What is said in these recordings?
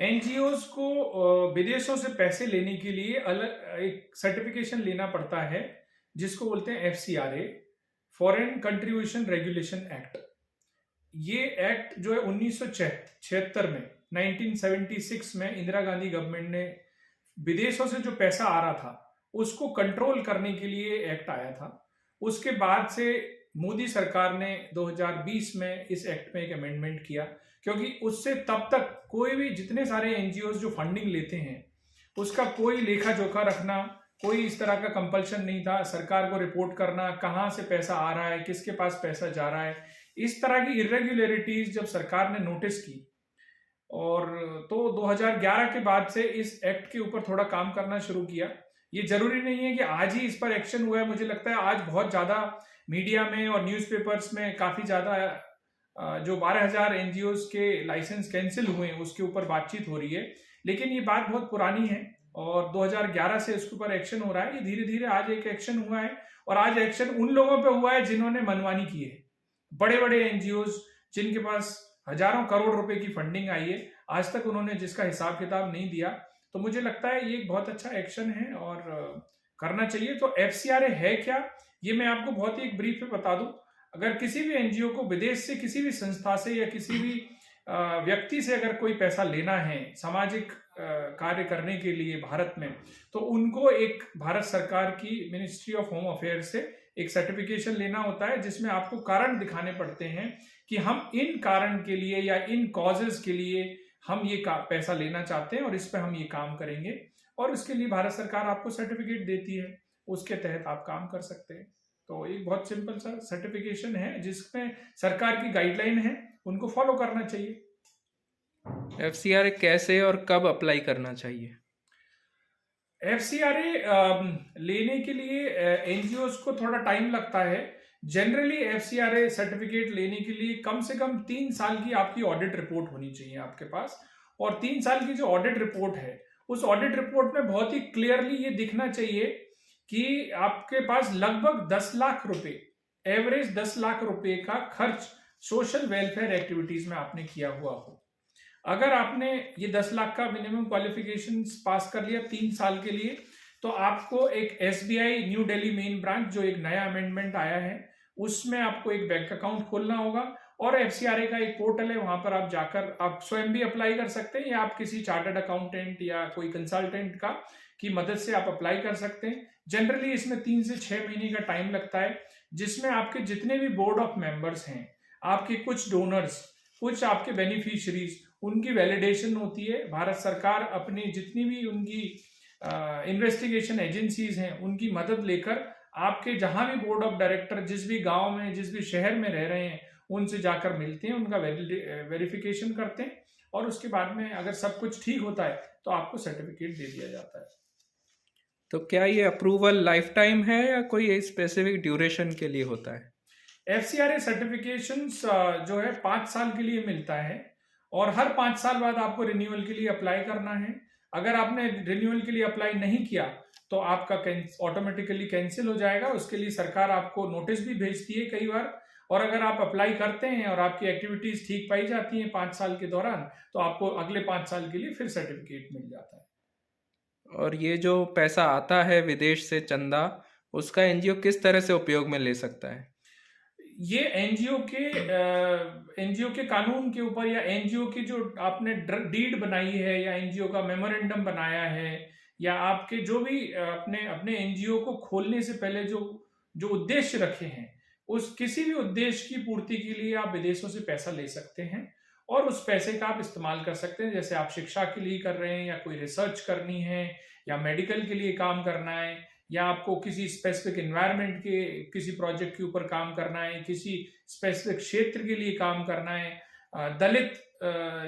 NGOs को विदेशों से पैसे लेने के लिए अलग एक सर्टिफिकेशन लेना पड़ता है, जिसको बोलते हैं FCRA, foreign contribution regulation act. ये एक्ट जो है 1976 में 1976 में इंदिरा गांधी गवर्नमेंट ने विदेशों से जो पैसा आ रहा था उसको कंट्रोल करने के लिए एक्ट आया था। उसके बाद से मोदी सरकार ने 2020 में इस एक्ट में एक अमेंडमेंट किया, क्योंकि उससे तब तक कोई भी जितने सारे एनजीओज जो फंडिंग लेते हैं उसका कोई लेखा जोखा रखना, कोई इस तरह का कंपल्शन नहीं था। सरकार को रिपोर्ट करना कहाँ से पैसा आ रहा है, किसके पास पैसा जा रहा है, इस तरह की इरेगुलरिटीज जब सरकार ने नोटिस की और तो 2011 के बाद से इस एक्ट के ऊपर थोड़ा काम करना शुरू किया। ये जरूरी नहीं है कि आज ही इस पर एक्शन हुआ है। मुझे लगता है आज बहुत ज्यादा मीडिया में और न्यूज़पेपर्स में काफी ज्यादा जो 12,000 एनजीओज के लाइसेंस कैंसिल हुए हैं उसके ऊपर बातचीत हो रही है, लेकिन ये बात बहुत पुरानी है और 2011 से इसके ऊपर एक्शन हो रहा है। ये धीरे धीरे आज एक एक्शन हुआ है और आज एक्शन उन लोगों पे हुआ है जिन्होंने मनमानी की है। बड़े बड़े एनजीओज जिनके पास हजारों करोड़ रुपए की फंडिंग आई है, आज तक उन्होंने जिसका हिसाब किताब नहीं दिया। तो मुझे लगता है ये एक बहुत अच्छा एक्शन है और करना चाहिए। तो एफसीआरए है क्या, ये मैं आपको बहुत ही एक ब्रीफ में बता दूं। अगर किसी भी एनजीओ को विदेश से किसी भी संस्था से या किसी भी व्यक्ति से अगर कोई पैसा लेना है सामाजिक कार्य करने के लिए भारत में, तो उनको एक भारत सरकार की मिनिस्ट्री ऑफ होम अफेयर्स से एक सर्टिफिकेशन लेना होता है, जिसमें आपको कारण दिखाने पड़ते हैं कि हम इन कारण के लिए या इन कॉजेज के लिए हम ये पैसा लेना चाहते हैं और इस पर हम ये काम करेंगे, और उसके लिए भारत सरकार आपको सर्टिफिकेट देती है, उसके तहत आप काम कर सकते हैं। तो एक बहुत सिंपल सा सर्टिफिकेशन है जिसमें सरकार की गाइडलाइन है, उनको फॉलो करना चाहिए। एफसीआरए कैसे और कब अप्लाई करना चाहिए? एफसीआरए लेने के लिए एनजीओज को थोड़ा टाइम लगता है। जनरली एफसीआरए सर्टिफिकेट लेने के लिए कम से कम 3 साल की आपकी ऑडिट रिपोर्ट होनी चाहिए आपके पास, और 3 साल की जो ऑडिट रिपोर्ट है उस ऑडिट रिपोर्ट में बहुत ही क्लियरली ये दिखना चाहिए कि आपके पास लगभग 10 लाख रुपए, एवरेज 10 लाख रुपए का खर्च सोशल वेलफेयर एक्टिविटीज में आपने किया हुआ हो। अगर आपने ये 10 लाख का मिनिमम क्वालिफिकेशन पास कर लिया 3 साल के लिए, तो आपको एक SBI new Delhi main branch, जो एक नया अमेंडमेंट आया है, उसमें आपको एक बैंक अकाउंट खोलना होगा और एफसीआरए का एक पोर्टल है, वहां पर आप जाकर आप स्वयं भी अप्लाई कर सकते हैं या आप किसी चार्टर्ड अकाउंटेंट या कोई कंसल्टेंट का की मदद से आप अप्लाई कर सकते हैं। जनरली इसमें 3 से 6 महीने का टाइम लगता है, जिसमें आपके जितने भी बोर्ड ऑफ मेंबर्स हैं, आपके कुछ डोनर्स, कुछ आपके बेनिफिशियरीज, उनकी वैलिडेशन होती है। भारत सरकार अपनी जितनी भी उनकी इन्वेस्टिगेशन एजेंसीज हैं उनकी मदद लेकर आपके जहां भी बोर्ड ऑफ डायरेक्टर जिस भी गांव में जिस भी शहर में रह रहे हैं उनसे जाकर मिलते हैं, उनका वेरिफिकेशन करते हैं और उसके बाद में अगर सब कुछ ठीक होता है तो आपको सर्टिफिकेट दे दिया जाता है। तो क्या ये अप्रूवल लाइफ टाइम है या कोई स्पेसिफिक ड्यूरेशन के लिए होता है? एफसीआरए सर्टिफिकेशन जो है 5 साल के लिए मिलता है और हर 5 साल बाद आपको रिन्यूअल के लिए अप्लाई करना है। अगर आपने रिन्यूअल के लिए अप्लाई नहीं किया तो आपका ऑटोमेटिकली कैंसिल हो जाएगा। उसके लिए सरकार आपको नोटिस भी भेजती है कई बार, और अगर आप अप्लाई करते हैं और आपकी एक्टिविटीज ठीक पाई जाती हैं 5 साल के दौरान, तो आपको अगले 5 साल के लिए फिर सर्टिफिकेट मिल जाता है। और ये जो पैसा आता है विदेश से चंदा, उसका एनजीओ किस तरह से उपयोग में ले सकता है? ये एनजीओ के कानून के ऊपर या एनजीओ की जो आपने डीड बनाई है या एनजीओ का मेमोरेंडम बनाया है या आपके जो भी अपने अपने एनजीओ को खोलने से पहले जो जो उद्देश्य रखे हैं, उस किसी भी उद्देश्य की पूर्ति के लिए आप विदेशों से पैसा ले सकते हैं और उस पैसे का आप इस्तेमाल कर सकते हैं। जैसे आप शिक्षा के लिए कर रहे हैं या कोई रिसर्च करनी है या मेडिकल के लिए काम करना है या आपको किसी स्पेसिफिक एनवायरनमेंट के किसी प्रोजेक्ट के ऊपर काम करना है, किसी स्पेसिफिक क्षेत्र के लिए काम करना है, दलित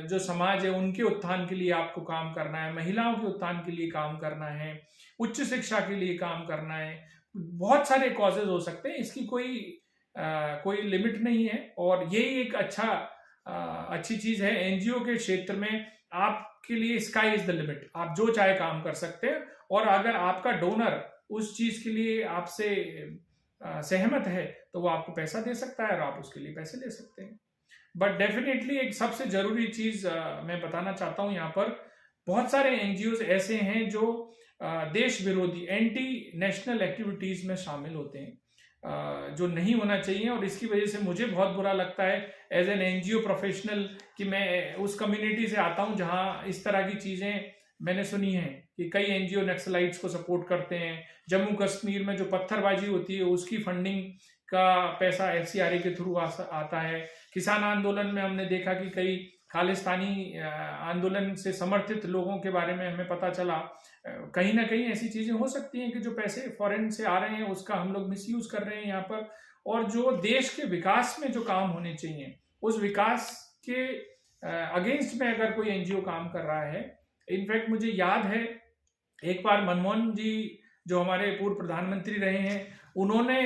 जो समाज है उनके उत्थान के लिए आपको काम करना है, महिलाओं के उत्थान के लिए काम करना है, उच्च शिक्षा के लिए काम करना है, बहुत सारे कॉजेज हो सकते हैं। इसकी कोई लिमिट नहीं है और यही एक अच्छी चीज है। एनजीओ के क्षेत्र में आपके लिए स्काई इज द लिमिट, आप जो चाहे काम कर सकते हैं और अगर आपका डोनर उस चीज के लिए आपसे सहमत है तो वो आपको पैसा दे सकता है और आप उसके लिए पैसे ले सकते हैं। बट डेफिनेटली एक सबसे जरूरी चीज मैं बताना चाहता हूं यहाँ पर बहुत सारे एनजीओज ऐसे हैं जो देश विरोधी एंटी नेशनल एक्टिविटीज में शामिल होते हैं, जो नहीं होना चाहिए। और इसकी वजह से मुझे बहुत बुरा लगता है एज एन एनजीओ प्रोफेशनल कि मैं उस कम्युनिटी से आता हूं जहां इस तरह की चीजें मैंने सुनी है कि कई एनजीओ नक्सलाइट्स को सपोर्ट करते हैं। जम्मू कश्मीर में जो पत्थरबाजी होती है उसकी फंडिंग का पैसा एफसीआरए के थ्रू आता है। किसान आंदोलन में हमने देखा कि कई खालिस्तानी आंदोलन से समर्थित लोगों के बारे में हमें पता चला। कहीं ना कहीं ऐसी चीजें हो सकती हैं कि जो पैसे फॉरेन से आ रहे हैं उसका हम लोग मिसयूज कर रहे हैं यहाँ पर, और जो देश के विकास में जो काम होने चाहिए उस विकास के अगेंस्ट में अगर कोई एनजीओ काम कर रहा है। इनफैक्ट मुझे याद है एक बार मनमोहन जी जो हमारे पूर्व प्रधानमंत्री रहे हैं, उन्होंने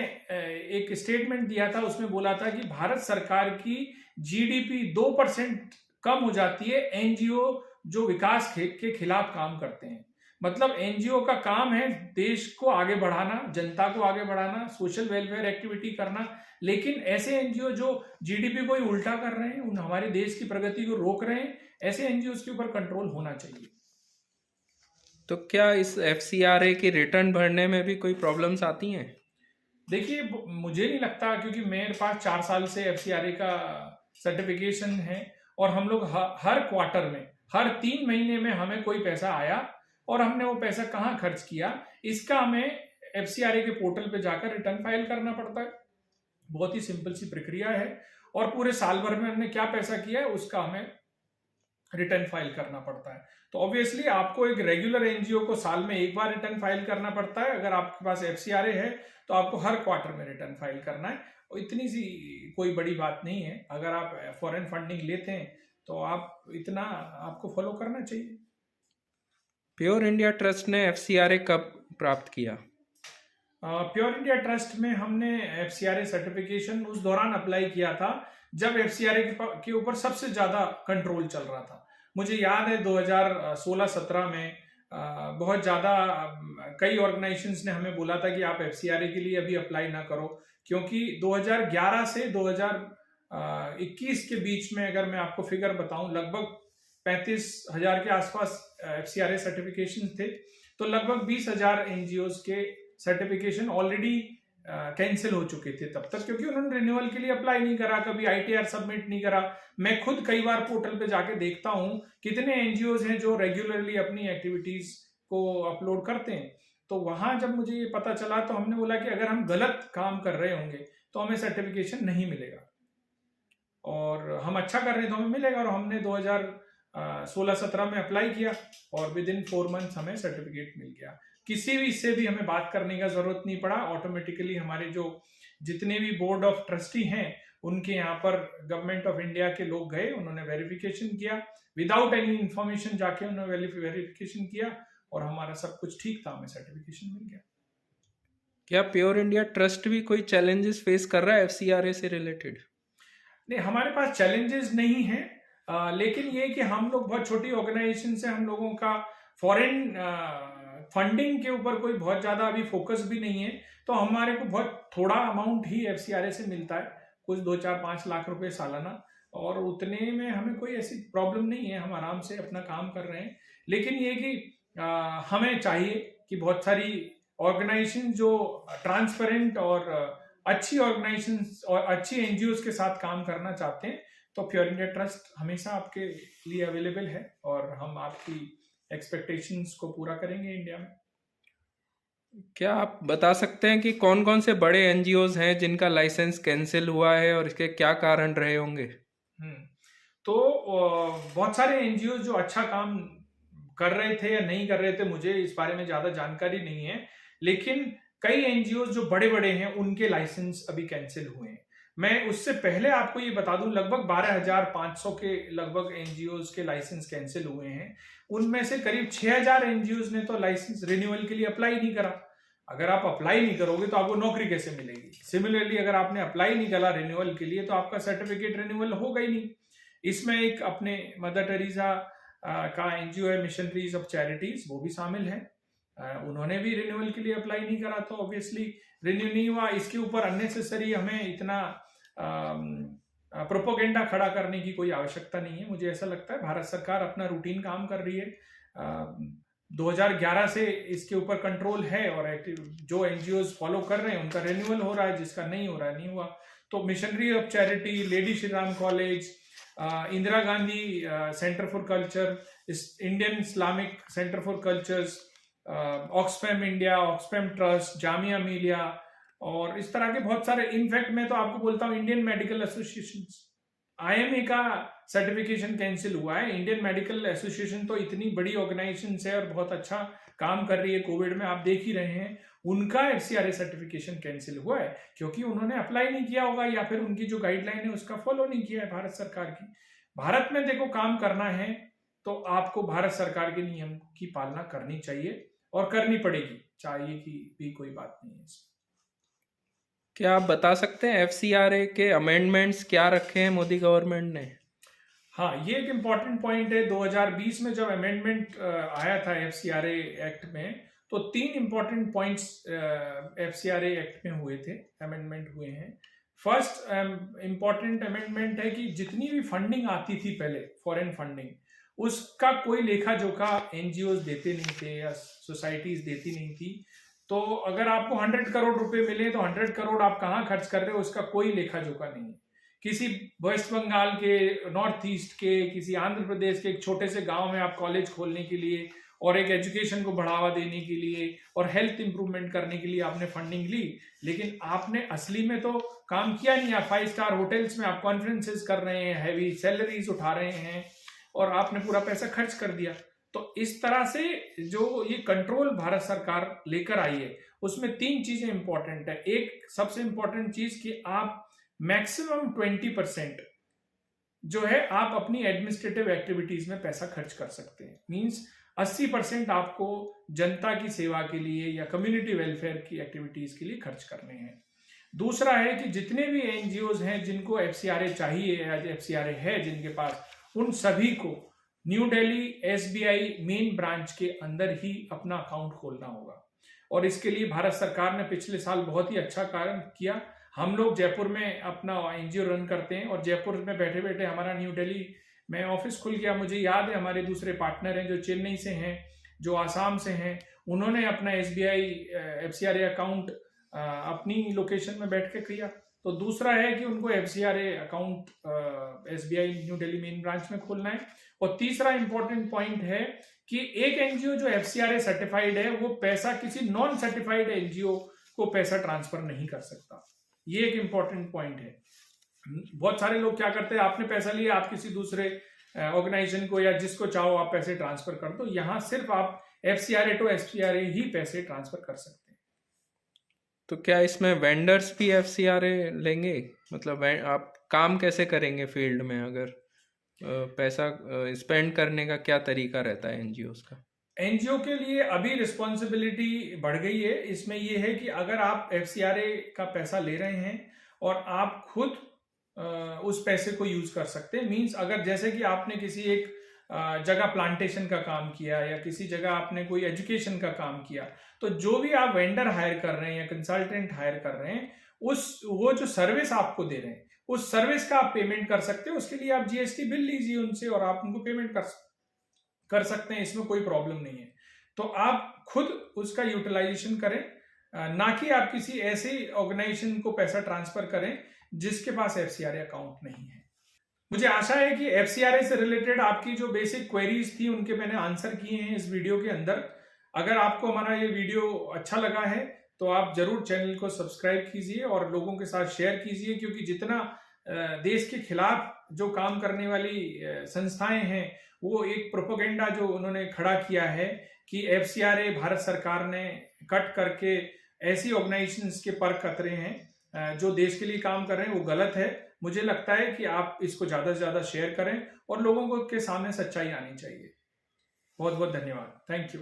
एक स्टेटमेंट दिया था, उसमें बोला था कि भारत सरकार की जीडीपी 2% कम हो जाती है एनजीओ जो विकास के खिलाफ काम करते हैं। मतलब एनजीओ का काम है देश को आगे बढ़ाना, जनता को आगे बढ़ाना, सोशल वेलफेयर एक्टिविटी करना, लेकिन ऐसे एनजीओ जो जीडीपी को ही उल्टा कर रहे हैं, उन हमारे देश की प्रगति को रोक रहे हैं, ऐसे एनजीओ के ऊपर कंट्रोल होना चाहिए। तो क्या इस एफसीआरए की रिटर्न भरने में भी कोई प्रॉब्लम्स आती हैं? देखिए मुझे नहीं लगता, क्योंकि मेरे पास 4 साल से एफसीआरए का सर्टिफिकेशन है और हम लोग हर क्वार्टर में, हर 3 महीने में हमें कोई पैसा आया और हमने वो पैसा कहाँ खर्च किया इसका हमें एफसीआरए के पोर्टल पे जाकर रिटर्न फाइल करना पड़ता है। बहुत ही सिंपल सी प्रक्रिया है, और पूरे साल भर में हमने क्या पैसा किया है उसका हमें रिटर्न फाइल करना पड़ता है। तो ऑब्वियसली आपको एक रेगुलर एनजीओ को साल में एक बार रिटर्न फाइल करना पड़ता है। अगर आपके पास एफसीआरए है तो आपको हर क्वार्टर में रिटर्न फाइल करना है, और इतनी सी कोई बड़ी बात नहीं है। अगर आप फॉरेन फंडिंग लेते हैं तो आप इतना आपको फॉलो करना चाहिए। प्योर इंडिया ट्रस्ट ने एफसीआरए कब प्राप्त किया? प्योर इंडिया ट्रस्ट में हमने एफसीआरए सर्टिफिकेशन उस दौरान अप्लाई किया था जब एफसीआरए के ऊपर सबसे ज्यादा कंट्रोल चल रहा था। मुझे याद है 2016-17 में बहुत ज्यादा कई ऑर्गेनाइजेशंस ने हमें बोला था कि आप एफसीआरए के लिए अभी अप्लाई ना करो, क्योंकि 2011 से 2021 के बीच में अगर मैं आपको फिगर बताऊं, लगभग 35,000 के आसपास एफसीआरए सर्टिफिकेशन थे। तो लगभग 20,000 एनजीओज के सर्टिफिकेशन ऑलरेडी कैंसिल हो चुके थे तब तक, क्योंकि उन्होंने रिन्यूअल के लिए अप्लाई नहीं करा, कभी आईटीआर सबमिट नहीं करा। मैं खुद कई बार पोर्टल पे जाके देखता हूं कितने एनजीओज हैं जो रेगुलरली अपनी एक्टिविटीज को अपलोड करते हैं। तो वहां जब मुझे ये पता चला तो हमने बोला कि अगर हम गलत काम कर रहे होंगे तो हमें सर्टिफिकेशन नहीं मिलेगा, और हम अच्छा कर रहे हैं तो हमें मिलेगा। और हमने 2016-17 में अप्लाई किया और विद इन 4 मंथ्स हमें सर्टिफिकेट मिल गया। किसी भी इससे भी हमें बात करने का जरूरत नहीं पड़ा, ऑटोमेटिकली हमारे जो जितने भी बोर्ड ऑफ ट्रस्टी हैं उनके यहाँ पर गवर्नमेंट ऑफ इंडिया के लोग गए, उन्होंने वेरिफिकेशन किया, विदाउट एनी इंफॉर्मेशन जाके उन्होंने वेरिफिकेशन किया और हमारा सब कुछ ठीक था, हमें सर्टिफिकेशन मिल गया। क्या प्योर इंडिया ट्रस्ट भी कोई चैलेंजेस फेस कर रहा है एफसीआरए से रिलेटेड? नहीं, हमारे पास चैलेंजेस नहीं है, लेकिन ये कि हम लोग बहुत छोटी ऑर्गेनाइजेशन से, हम लोगों का फॉरेन फंडिंग के ऊपर कोई बहुत ज्यादा अभी फोकस भी नहीं है, तो हमारे को बहुत थोड़ा अमाउंट ही एफसीआरए से मिलता है, कुछ 2-4-5 लाख रुपए सालाना, और उतने में हमें कोई ऐसी प्रॉब्लम नहीं है, हम आराम से अपना काम कर रहे हैं। लेकिन ये कि हमें चाहिए कि बहुत सारी ऑर्गेनाइजेशन जो ट्रांसपेरेंट और अच्छी ऑर्गेनाइजेशन और अच्छी एनजीओज के साथ काम करना चाहते हैं, तो प्योर इंडिया ट्रस्ट हमेशा आपके लिए अवेलेबल है और हम आपकी एक्सपेक्टेशंस को पूरा करेंगे इंडिया में। क्या आप बता सकते हैं कि कौन कौन से बड़े एनजीओज हैं जिनका लाइसेंस कैंसिल हुआ है और इसके क्या कारण रहे होंगे? तो बहुत सारे एनजीओ जो अच्छा काम कर रहे थे या नहीं कर रहे थे, मुझे इस बारे में ज्यादा जानकारी नहीं है, लेकिन कई एनजीओ जो बड़े बड़े हैं उनके लाइसेंस अभी कैंसिल हुए हैं। मैं उससे पहले आपको ये बता दूं, लगभग 12,500 के लगभग एनजीओज के लाइसेंस कैंसिल हुए हैं। उनमें से करीब 6,000 एनजीओज ने तो लाइसेंस रिन्यूअल के लिए अप्लाई नहीं करा। अगर आप अप्लाई नहीं करोगे तो आपको नौकरी कैसे मिलेगी? सिमिलरली अगर आपने अप्लाई नहीं करा रिन्यूअल के लिए तो आपका सर्टिफिकेट रिन्यूअल होगा ही नहीं। इसमें एक अपने मदर टेरेसा का एनजीओ है, मिशनरीज ऑफ चैरिटीज, वो भी शामिल है। उन्होंने भी रिन्यूअल के लिए अप्लाई नहीं करा, तो ऑब्वियसली रिन्यू नहीं हुआ। इसके ऊपर अननेसेसरी हमें इतना प्रोपोगेंडा खड़ा करने की कोई आवश्यकता नहीं है। मुझे ऐसा लगता है भारत सरकार अपना रूटीन काम कर रही है, 2011 से इसके ऊपर कंट्रोल है और जो एनजीओज फॉलो कर रहे हैं उनका रिन्यूअल हो रहा है, जिसका नहीं हो रहा है नहीं हुआ। तो missionary of charity, lady Shri Ram college, Indira Gandhi centre for culture, Indian Islamic centre for cultures, Oxfam India, Oxfam trust, Jamia Millia और इस तरह के बहुत सारे। इनफैक्ट मैं तो आपको बोलता हूँ इंडियन मेडिकल एसोसिएशन, आईएमए का सर्टिफिकेशन कैंसिल हुआ है। इंडियन मेडिकल एसोसिएशन तो इतनी बड़ी ऑर्गेनाइजेशन है और बहुत अच्छा काम कर रही है कोविड में, आप देख ही रहे हैं। उनका एफसीआरए सर्टिफिकेशन कैंसिल हुआ है क्योंकि उन्होंने अप्लाई नहीं किया होगा या फिर उनकी जो गाइडलाइन है उसका फॉलो नहीं किया है भारत सरकार की। भारत में देखो काम करना है तो आपको भारत सरकार के नियम की पालना करनी चाहिए और करनी पड़ेगी, चाहिए कि भी कोई बात नहीं है इसमें। क्या आप बता सकते हैं एफसीआरए के अमेंडमेंट्स क्या रखे हैं मोदी गवर्नमेंट ने? हाँ, ये एक इम्पॉर्टेंट पॉइंट है। 2020 में जब अमेंडमेंट आया था एफसीआरए एक्ट में, तो 3 इम्पॉर्टेंट पॉइंट्स एफसीआरए एक्ट में हुए थे, अमेंडमेंट हुए हैं। फर्स्ट इम्पॉर्टेंट अमेंडमेंट है कि जितनी भी फंडिंग आती थी पहले, फॉरेन फंडिंग, उसका कोई लेखा जोखा एनजीओज देते नहीं थे या सोसाइटीज देती नहीं थी। तो अगर आपको 100 करोड़ रुपए मिले तो 100 करोड़ आप कहाँ खर्च कर रहे हो उसका कोई लेखा जोखा नहीं है। किसी वेस्ट बंगाल के, नॉर्थ ईस्ट के, किसी आंध्र प्रदेश के एक छोटे से गांव में आप कॉलेज खोलने के लिए और एक एजुकेशन को बढ़ावा देने के लिए और हेल्थ इंप्रूवमेंट करने के लिए आपने फंडिंग ली, लेकिन आपने असली में तो काम किया नहीं। आप 5 स्टार होटल्स में आप कॉन्फ्रेंसेस कर रहे हैं, हैवी सैलरीज उठा रहे हैं और आपने पूरा पैसा खर्च कर दिया। तो इस तरह से जो ये कंट्रोल भारत सरकार लेकर आई है उसमें 3 चीजें इंपॉर्टेंट है। एक सबसे इंपॉर्टेंट चीज कि आप मैक्सिमम 20% जो है आप अपनी एडमिनिस्ट्रेटिव एक्टिविटीज में पैसा खर्च कर सकते हैं। मींस 80% आपको जनता की सेवा के लिए या कम्युनिटी वेलफेयर की एक्टिविटीज के लिए खर्च करने हैं। दूसरा है कि जितने भी एनजीओज हैं जिनको एफसीआरए चाहिए या एफसीआरए है जिनके पास, उन सभी को new Delhi SBI main branch के अंदर ही अपना अकाउंट खोलना होगा। और इसके लिए भारत सरकार ने पिछले साल बहुत ही अच्छा कार्य किया। हम लोग जयपुर में अपना एनजीओ रन करते हैं और जयपुर में बैठे बैठे हमारा न्यू दिल्ली में ऑफिस खुल गया। मुझे याद है हमारे दूसरे पार्टनर हैं जो चेन्नई से हैं, जो आसाम से हैं, उन्होंने अपना एसबीआई एफसीआरए अकाउंट अपनी लोकेशन में बैठ के किया। तो दूसरा है कि उनको FCRA account SBI new Delhi main branch में खोलना है। और तीसरा इंपॉर्टेंट पॉइंट है कि एक एनजीओ जो एफसीआरए सर्टिफाइड है वो पैसा किसी नॉन सर्टिफाइड एनजीओ को पैसा ट्रांसफर नहीं कर सकता। ये एक इंपॉर्टेंट पॉइंट है। बहुत सारे लोग क्या करते हैं, आपने पैसा लिया, आप किसी दूसरे ऑर्गेनाइजेशन को या जिसको चाहो आप पैसे ट्रांसफर कर दो। यहां सिर्फ आप एफसीआरए टू एफसीआरए ही पैसे ट्रांसफर कर सकते हैं। तो क्या इसमें वेंडर्स भी एफसीआरए लेंगे? मतलब आप काम कैसे करेंगे फील्ड में, अगर पैसा स्पेंड करने का क्या तरीका रहता है एनजीओज का? एनजीओ के लिए अभी रिस्पॉन्सिबिलिटी बढ़ गई है। इसमें यह है कि अगर आप एफसीआरए का पैसा ले रहे हैं और आप खुद उस पैसे को यूज कर सकते हैं। मींस अगर जैसे कि आपने किसी एक जगह प्लांटेशन का काम किया या किसी जगह आपने कोई एजुकेशन का काम किया, तो जो भी आप वेंडर हायर कर रहे हैं या कंसल्टेंट हायर कर रहे हैं, वो जो सर्विस आपको दे रहे हैं उस सर्विस का आप पेमेंट कर सकते हैं। उसके लिए आप जीएसटी बिल लीजिए उनसे और आप उनको पेमेंट कर सकते हैं, इसमें कोई प्रॉब्लम नहीं है। तो आप खुद उसका यूटिलाइजेशन करें, ना कि आप किसी ऐसे ऑर्गेनाइजेशन को पैसा ट्रांसफर करें जिसके पास एफसीआरए अकाउंट नहीं है। मुझे आशा है कि एफसीआरए से रिलेटेड आपकी जो बेसिक क्वेरीज थी उनके मैंने आंसर किए हैं इस वीडियो के अंदर। अगर आपको हमारा ये वीडियो अच्छा लगा है तो आप जरूर चैनल को सब्सक्राइब कीजिए और लोगों के साथ शेयर कीजिए, क्योंकि जितना देश के खिलाफ जो काम करने वाली संस्थाएं हैं वो एक प्रोपेगेंडा जो उन्होंने खड़ा किया है कि एफसीआरए भारत सरकार ने कट करके ऐसी ऑर्गेनाइजेशंस के पर कतरे हैं जो देश के लिए काम कर रहे हैं, वो गलत है। मुझे लगता है कि आप इसको ज्यादा से ज्यादा शेयर करें और लोगों को के सामने सच्चाई आनी चाहिए। बहुत बहुत धन्यवाद। Thank you.